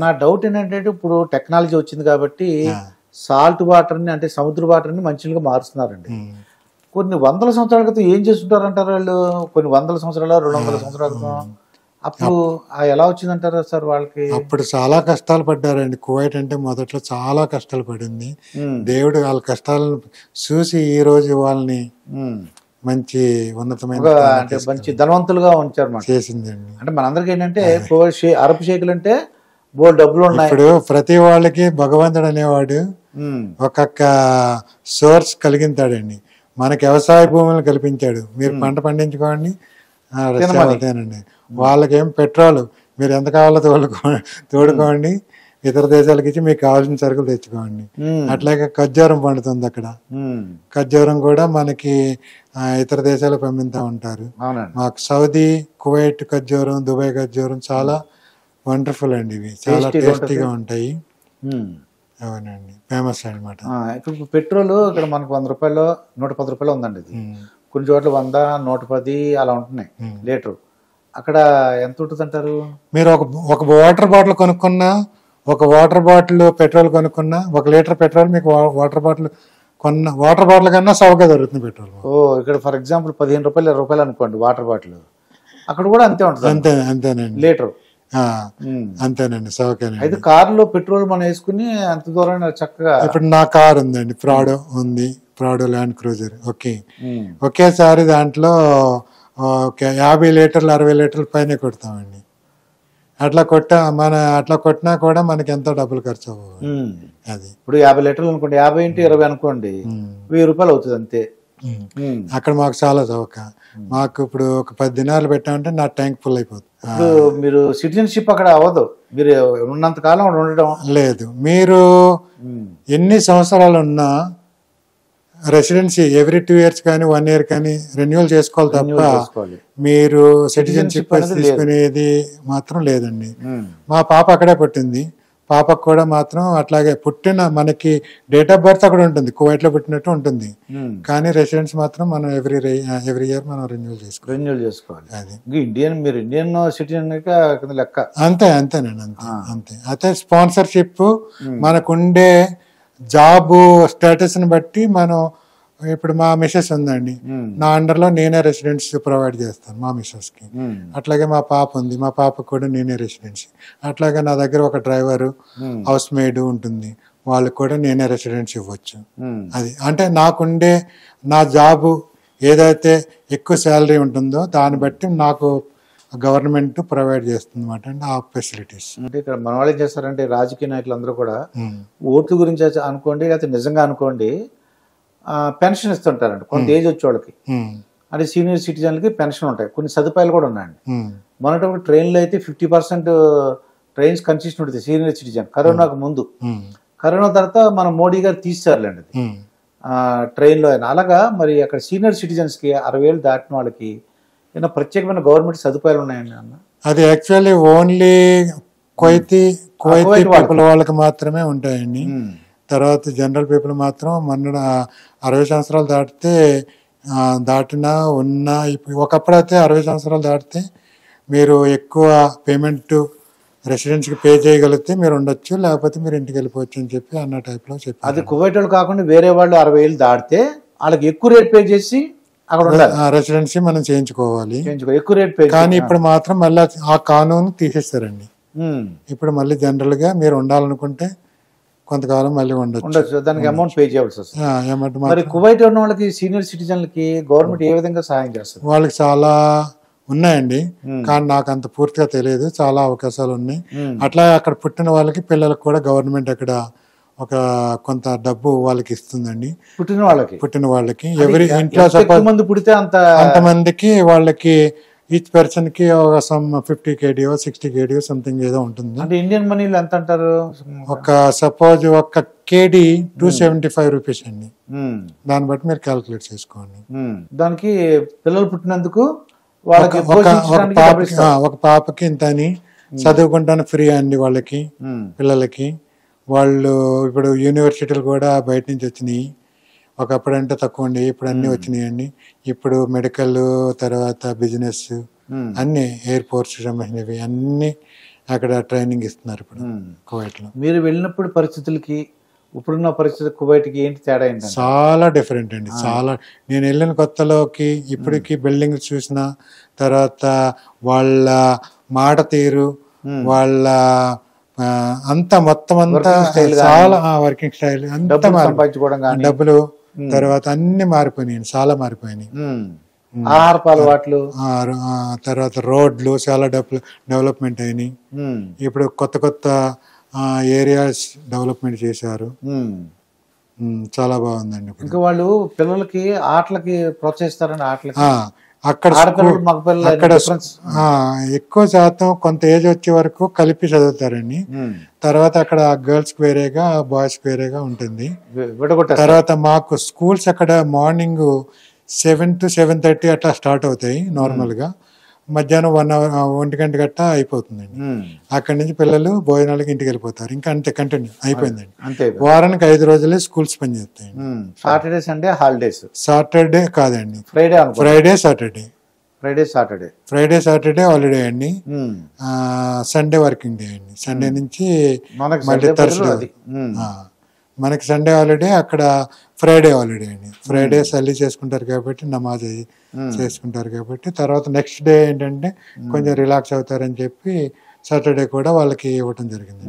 నా డౌట్ ఏంటంటే ఇప్పుడు టెక్నాలజీ వచ్చింది కాబట్టి సాల్ట్ వాటర్ని అంటే సముద్ర వాటర్ని మంచినీళ్ళుగా మారుస్తున్నారండి. కొన్ని వందల సంవత్సరాల క్రితం ఏం చేస్తుంటారంటారు వాళ్ళు? కొన్ని వందల సంవత్సరాలు 200 సంవత్సరాల క్రితం అప్పుడు ఎలా వచ్చిందంటారు సార్ వాళ్ళకి? అప్పుడు చాలా కష్టాలు పడ్డారండి. కువైట్ అంటే మొదట్లో చాలా కష్టాలు పడింది. దేవుడు వాళ్ళ కష్టాలను చూసి ఈ రోజు వాళ్ళని మంచి ఉన్నతమైన అంటే మంచి ధనవంతులుగా ఉంచారు చేసిందండి. అంటే మనందరికి ఏంటంటే అరబ్ షేకులు అంటే బోల్ డబ్బులు ఉన్నాయి. ఇప్పుడు ప్రతి వాళ్ళకి భగవంతుడు అనేవాడు ఒక్కొక్క సోర్స్ కలిగించాడండి. మనకి వ్యవసాయ భూములను కల్పించాడు. మీరు పంట పండించుకోండి, అదేనండి. వాళ్ళకేం పెట్రోల్ మీరు ఎంత కావాలో తోడుకోండి, ఇతర దేశాలకు ఇచ్చి మీకు కావాల్సిన సరుకులు తెచ్చుకోండి. అట్లాగే ఖర్జూరం పండుతుంది అక్కడ. ఖర్జూరం కూడా మనకి ఇతర దేశాలకు పంపిస్తూ ఉంటారు. మాకు సౌదీ, కువైట్ ఖర్జూరం, దుబాయ్ ఖర్జూరం చాలా వండర్ఫుల్ అండి. ఇవి చాలా టేస్టీగా ఉంటాయి. అవునండి, ఫేమస్ అనమాట. ఇప్పుడు పెట్రోల్ ఇక్కడ మనకు 100 రూపాయలు 110 రూపాయలు ఉందండి. ఇది కొన్ని చోట్ల 100, 110 అలా ఉంటున్నాయి లీటర్. అక్కడ ఎంత ఉంటుంది అంటారు? మీరు ఒక వాటర్ బాటిల్ కొనుక్కున్నా, ఒక వాటర్ బాటిల్ పెట్రోల్ కొనుక్కున్నా, 1 లీటర్ పెట్రోల్ మీకు వాటర్ బాటిల్ కన్నా సౌకర్యం దొరుకుతుంది పెట్రోల్. ఇక్కడ ఫర్ ఎగ్జాంపుల్ 15 రూపాయలు 20 రూపాయలు అనుకోండి వాటర్ బాటిల్, అక్కడ కూడా అంతే ఉంటుంది. అంతేనండి లీటర్. అంతేనండి, సౌకర్యం. అయితే కారులో పెట్రోల్ మనం వేసుకుని అంత దూరం చక్కగా. ఇప్పుడు నా కార్ ఉందండి, ప్రాడో ఉంది, ప్రాడో ల్యాండ్ క్రూజర్. ఒకేసారి దాంట్లో 50 లీటర్లు 60 లీటర్ల పైన కొడతామండి. అట్లా కొట్టినా కూడా మనకి ఎంతో డబ్బులు ఖర్చు అవ్వదు. అది ఇప్పుడు 50 లీటర్లు అనుకోండి, 50 × 20 అనుకోండి, 1000 రూపాయలు అవుతుంది అంతే. అక్కడ మాకు చాలా చౌక. మాకు ఇప్పుడు ఒక 10 దినాలు పెట్టామంటే నా ట్యాంక్ ఫుల్ అయిపోతుంది. ఇప్పుడు మీరు సిటిజన్షిప్ అక్కడ అవ్వదు, మీరు ఉన్నంత కాలం ఉండడం లేదు. మీరు ఎన్ని సంవత్సరాలు ఉన్నా రెసిడెన్సీ ఎవ్రీ 2 years కానీ 1 year కానీ రెన్యువల్ చేసుకోవాలి తప్ప మీరు సిటిజన్షిప్ తీసుకునేది మాత్రం లేదండి. మా పాప అక్కడే పుట్టింది. పాపకు కూడా మాత్రం అట్లాగే మనకి డేట్ ఆఫ్ బర్త్ అక్కడ ఉంటుంది, కువైట్ లో పుట్టినట్టు ఉంటుంది. కానీ రెసిడెన్స్ మాత్రం మనం ఎవ్రీ ఇయర్ మనం రెన్యువల్ చేసుకోవాలి. అది మీరు ఇండియన్ సిటిజన్ లెక్క. అంతేనండి, అంతే. అయితే స్పాన్సర్షిప్ మనకుండే జాబ్ స్టేటస్ ని బట్టి మనం, ఇప్పుడు మా మిసెస్ ఉందండి, నా అండర్లో నేనే రెసిడెన్స్ ప్రొవైడ్ చేస్తాను మా మిసెస్ కి. అట్లాగే మా పాప ఉంది, మా పాపకు కూడా నేనే రెసిడెన్సీ. అట్లాగే నా దగ్గర ఒక డ్రైవరు, హౌస్ మేడ్ ఉంటుంది, వాళ్ళకి కూడా నేనే రెసిడెన్స్ ఇవ్వచ్చు. అది అంటే నాకుండే నా జాబు ఏదైతే ఎక్కువ శాలరీ ఉంటుందో దాన్ని బట్టి నాకు గవర్నమెంట్ ప్రొవైడ్ చేస్తుంది అన్నమాట అండి ఆ ఫెసిలిటీస్. అంటే ఇక్కడ మన వాళ్ళు ఏం చేస్తారంటే రాజకీయ నాయకులు అందరూ కూడా ఓట్ల గురించి అనుకోండి, లేకపోతే నిజంగా అనుకోండి, పెన్షన్ ఇస్తుంటారండి కొంత ఏజ్ వచ్చే వాళ్ళకి. అంటే సీనియర్ సిటిజన్లకి పెన్షన్ ఉంటాయి, కొన్ని సదుపాయాలు కూడా ఉన్నాయండి. మొన్నటి ట్రైన్లో అయితే 50% ట్రైన్స్ కన్సిస్ట్ ఉంటుంది సీనియర్ సిటిజన్. కరోనాకు ముందు, కరోనా తర్వాత మన మోడీ గారు తీసేసారులేండి అది ట్రైన్లో అయినా. అలాగా మరి అక్కడ సీనియర్ సిటిజన్స్కి 60 ఏళ్ళు దాటిన వాళ్ళకి ఏమైనా ప్రత్యేకమైన గవర్నమెంట్ సదుపాయాలు ఉన్నాయండి అన్న? అది యాక్చువల్లీ ఓన్లీ కువైతీ పీపుల్ వాళ్ళకి మాత్రమే ఉంటాయండి. తర్వాత జనరల్ పీపుల్ మాత్రం 60 సంవత్సరాలు దాటినా ఉన్నా, ఒకప్పుడైతే 60 సంవత్సరాలు దాటితే మీరు ఎక్కువ పేమెంట్ రెసిడెన్స్కి పే చేయగలిగితే మీరు ఉండొచ్చు, లేకపోతే మీరు ఇంటికి వెళ్ళిపోవచ్చు అని చెప్పి అన్న టైప్లో చెప్పి. అది కువైట్ వాళ్ళు కాకుండా వేరే వాళ్ళు 60 ఏళ్ళు దాటితే వాళ్ళకి ఎక్కువ రేట్ పే చేసి అక్కడ రెసిడెన్సీ మనం చేయించుకోవాలి, ఎక్కువ రేట్ పే. కానీ ఇప్పుడు మాత్రం మళ్ళీ ఆ కానూన్ తీసేస్తారండి. ఇప్పుడు మళ్ళీ జనరల్ గా మీరు ఉండాలనుకుంటే కొంతకాలం మళ్ళీ ఉండొచ్చు, దానికి అమౌంట్ పే చేయాల్సి వస్తుంది. మరి కువైట్ ఉన్న వాళ్ళకి సీనియర్ సిటిజన్లకి గవర్నమెంట్ ఏ విధంగా సహాయం చేస్తుంది? వాళ్ళకి చాలా ఉన్నాయండి, కానీ నాకు అంత పూర్తిగా తెలియదు. చాలా అవకాశాలు ఉన్నాయి. అట్లా అక్కడ పుట్టిన వాళ్ళకి పిల్లలకు కూడా గవర్నమెంట్ అక్కడ ఒక కొంత డబ్బు వాళ్ళకి ఇస్తుందండి. పుట్టిన వాళ్ళకి ఎవరి ఇంట్లో పుడితే అంతమందికి వాళ్ళకి ఈచ్ పర్సన్ కి ఒక 50 kd 60 kd సంథింగ్ ఏదో ఉంటుంది. అంటే ఇండియన్ మనీలో ఎంత అంటారు? ఒక సపోజ్ ఒక KD 275 రూపీస్ అండి. దాన్ని బట్టి మీరు క్యాల్కులేట్ చేసుకోండి. దానికి పిల్లలు పుట్టినందుకు ఒక పాపకి ఇంత అని, చదువుకుంటాను ఫ్రీ అండి వాళ్ళకి పిల్లలకి. వాళ్ళు ఇప్పుడు యూనివర్సిటీలు కూడా బయట నుంచి వచ్చినాయి. ఒకప్పుడు అంటే తక్కువ ఉండి ఇప్పుడు అన్ని వచ్చినాయండి. ఇప్పుడు మెడికల్, తర్వాత బిజినెస్, అన్ని ఎయిర్పోర్ట్స్ సంబంధించినవి అన్ని అక్కడ ట్రైనింగ్ ఇస్తున్నారు ఇప్పుడు కువైట్లో. మీరు వెళ్ళినప్పుడు పరిస్థితులకి ఇప్పుడున్న పరిస్థితి కువైట్కి ఏంటి తేడా ఏంటంటే? చాలా డిఫరెంట్ అండి. చాలా నేను వెళ్ళిన కొత్తలోకి ఇప్పటికి బిల్డింగ్ చూసిన తర్వాత వాళ్ళ మాట తీరు, వాళ్ళ అంతా మొత్తం అంతా చాలా వర్కింగ్ స్టైల్ అంతా సంపాదించుకోవడం కానీ, డబ్బులు తర్వాత అన్ని మారిపోయినాయి, చాలా మారిపోయినాయి. ఆహారపు అలవాట్లు, తర్వాత రోడ్లు చాలా డెవలప్మెంట్ అయినాయి. ఇప్పుడు కొత్త కొత్త ఏరియాస్ డెవలప్మెంట్ చేశారు. చాలా బాగుందండి. ఇంకా వాళ్ళు పిల్లలకి ఆటలకి ప్రోత్సహిస్తారండి. ఆటలకి అక్కడ ఎక్కువ శాతం కొంత ఏజ్ వచ్చే వరకు కలిపి చదువుతారండి. తర్వాత అక్కడ గర్ల్స్ కి వేరేగా బాయ్స్ కి వేరేగా ఉంటుంది. తర్వాత మాకు స్కూల్స్ అక్కడ మార్నింగ్ 7 to 7:30 అట్లా స్టార్ట్ అవుతాయి నార్మల్ గా. మధ్యాహ్నం 1 hour 1 గంట గట్ట అయిపోతుందండి. అక్కడి నుంచి పిల్లలు భోజనాలకి ఇంటికి వెళ్ళిపోతారు. ఇంకా అంతే కంటిన్యూ అయిపోయిందండి. వారానికి 5 రోజులే స్కూల్స్ పనిచేస్తాయి. Saturday Sunday holidays. సాటర్డే కాదండి, ఫ్రైడే సాటర్డే హాలిడే అండి. సండే వర్కింగ్ డే అండి. సండే నుంచి మళ్ళీ థర్స్డే. మనకి సండే హాలిడే, అక్కడ ఫ్రైడే హాలిడే అండి. ఫ్రైడే సల్లి చేసుకుంటారు కాబట్టి, నమాజ్ చేసుకుంటారు కాబట్టి, తర్వాత నెక్స్ట్ డే ఏంటంటే కొంచెం రిలాక్స్ అవుతారని చెప్పి సాటర్డే కూడా వాళ్ళకి ఇవ్వటం జరిగింది.